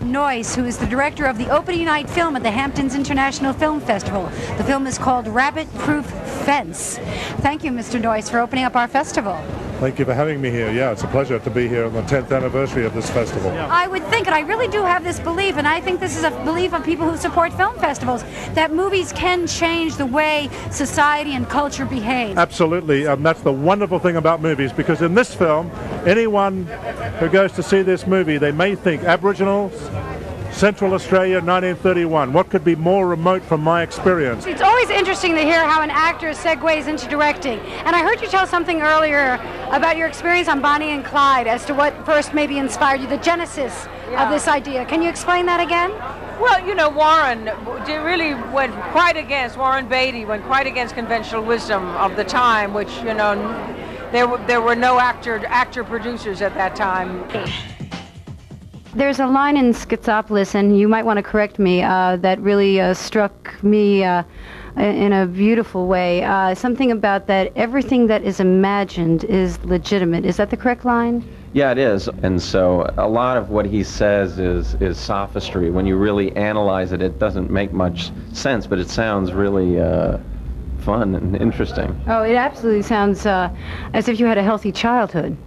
Noyce, who is the director of the opening night film at the Hamptons International Film Festival. The film is called Rabbit Proof Fence. Thank you, Mr. Noyce, for opening up our festival. Thank you for having me here. Yeah, it's a pleasure to be here on the 10th anniversary of this festival. I would think, and I really do have this belief, and I think this is a belief of people who support film festivals, that movies can change the way society and culture behave. Absolutely, that's the wonderful thing about movies, because in this film, anyone who goes to see this movie, they may think Aboriginals, Central Australia, 1931. What could be more remote from my experience? It's always interesting to hear how an actor segues into directing. And I heard you tell something earlier about your experience on Bonnie and Clyde as to what first maybe inspired you, the genesis of this idea. Can you explain that again? Well, you know, Warren really went quite against, Warren Beatty went quite against conventional wisdom of the time, which, you know, there were no actor producers at that time. There's a line in Schizopolis, and you might want to correct me, that really struck me in a beautiful way. Something about that everything that is imagined is legitimate. Is that the correct line? Yeah, it is. And so a lot of what he says is sophistry. When you really analyze it, it doesn't make much sense, but it sounds really fun and interesting. Oh, it absolutely sounds as if you had a healthy childhood.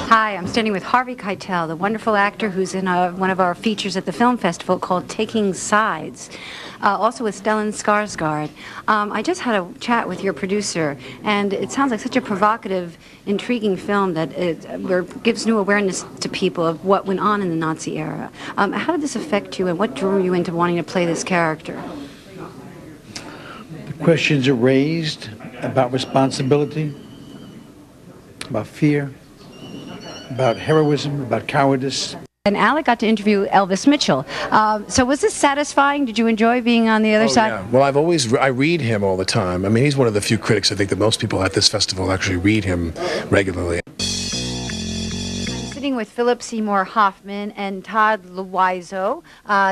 Hi, I'm standing with Harvey Keitel, the wonderful actor who's in one of our features at the film festival called Taking Sides. Also with Stellan Skarsgård. I just had a chat with your producer, and it sounds like such a provocative, intriguing film that it gives new awareness to people of what went on in the Nazi era. How did this affect you, and what drew you into wanting to play this character? The questions are raised about responsibility, about fear, about heroism, about cowardice. And Alec got to interview Elvis Mitchell. So was this satisfying? Did you enjoy being on the other side? Yeah. Well, I read him all the time. I mean, he's one of the few critics I think that most people at this festival actually read him regularly. Sitting with Philip Seymour Hoffman and Todd Luizo.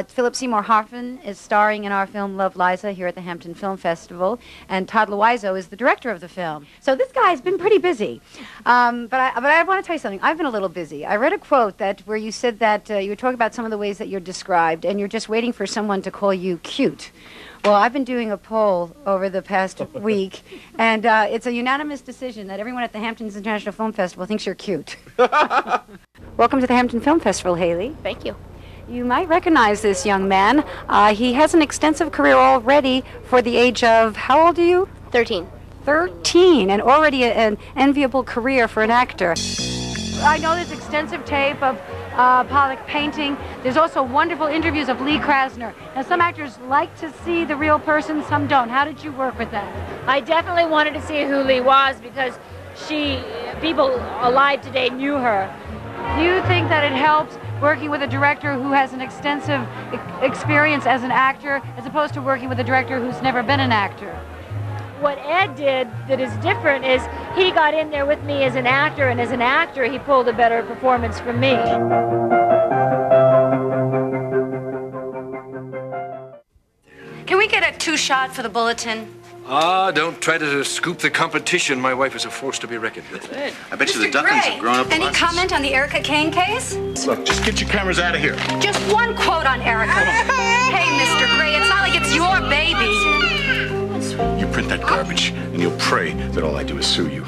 Philip Seymour Hoffman is starring in our film Love, Liza here at the Hampton Film Festival, and Todd Luizo is the director of the film. So this guy's been pretty busy. But I want to tell you something. I've been a little busy. I read a quote where you said that you were talking about some of the ways that you're described, and you're just waiting for someone to call you cute. Well, I've been doing a poll over the past week, and it's a unanimous decision that everyone at the Hamptons International Film Festival thinks you're cute. Welcome to the Hampton Film Festival, Haley. Thank you. You might recognize this young man. He has an extensive career already for the age of, how old are you? 13. 13, and already an enviable career for an actor. I know there's extensive tape of Pollock painting. There's also wonderful interviews of Lee Krasner. Now, some actors like to see the real person, some don't. How did you work with that? I definitely wanted to see who Lee was because people alive today knew her. Do you think that it helps working with a director who has an extensive experience as an actor as opposed to working with a director who's never been an actor? What Ed did that is different is he got in there with me as an actor, and as an actor he pulled a better performance from me. Can we get a two-shot for the bulletin? Don't try to scoop the competition. My wife is a force to be reckoned with. I bet you the Duckins have grown up. Any comment on the Erica Kane case? Look, just get your cameras out of here. Just one quote on Erica. Hey, Mr. Gray, it's not like it's your baby. You print that garbage, and you'll pray that all I do is sue you.